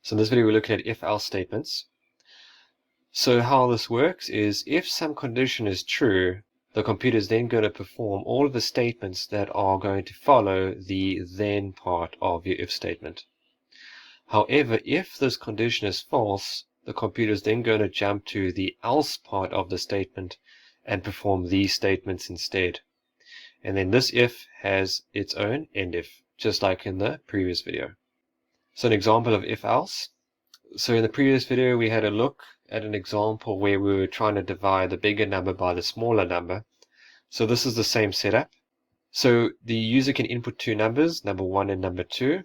So in this video we're looking at if-else statements. So how this works is if some condition is true, the computer is then going to perform all of the statements that are going to follow the then part of your if statement. However, if this condition is false, the computer is then going to jump to the else part of the statement and perform these statements instead. And then this if has its own end if, just like in the previous video. So an example of if-else. So in the previous video we had a look at an example where we were trying to divide the bigger number by the smaller number. So this is the same setup. So the user can input two numbers, number 1 and number 2.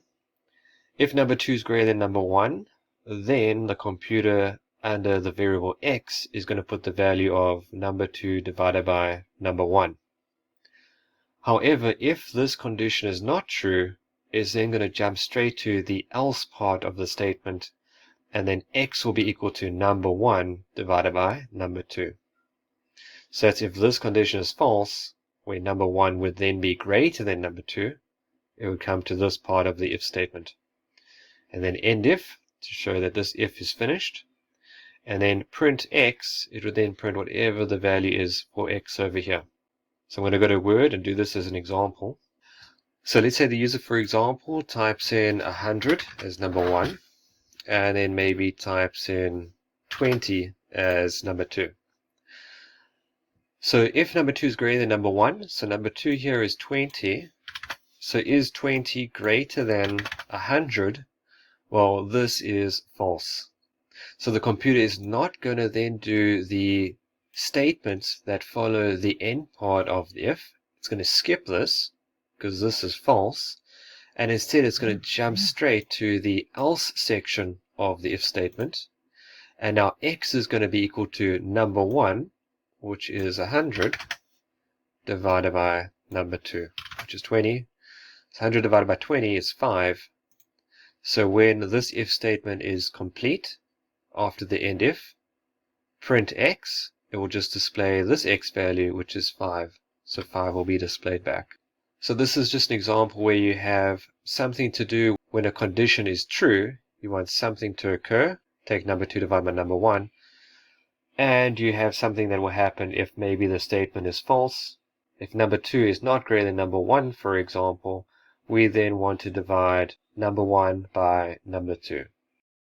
If number 2 is greater than number 1, then the computer under the variable x is going to put the value of number 2 divided by number 1. However, if this condition is not true, it's then going to jump straight to the else part of the statement, and then x will be equal to number 1 divided by number 2. So that's if this condition is false, where number 1 would then be greater than number 2, it would come to this part of the if statement. And then end if, to show that this if is finished. And then print x, it would then print whatever the value is for x over here. So I'm going to go to Word and do this as an example. So let's say the user, for example, types in 100 as number 1. And then maybe types in 20 as number 2. So if number 2 is greater than number 1, so number 2 here is 20. So is 20 greater than 100? Well, this is false. So the computer is not going to then do the statements that follow the end part of the if. It's going to skip this, because this is false. And instead it's going to jump straight to the else section of the if statement. And now x is going to be equal to number 1, which is 100, divided by number 2, which is 20. So 100 divided by 20 is 5. So when this if statement is complete, after the end if, print x, it will just display this x value, which is 5. So 5 will be displayed back. So this is just an example where you have something to do when a condition is true. You want something to occur, take number 2 divided by number 1, and you have something that will happen if maybe the statement is false. If number 2 is not greater than number 1, for example, we then want to divide number 1 by number 2.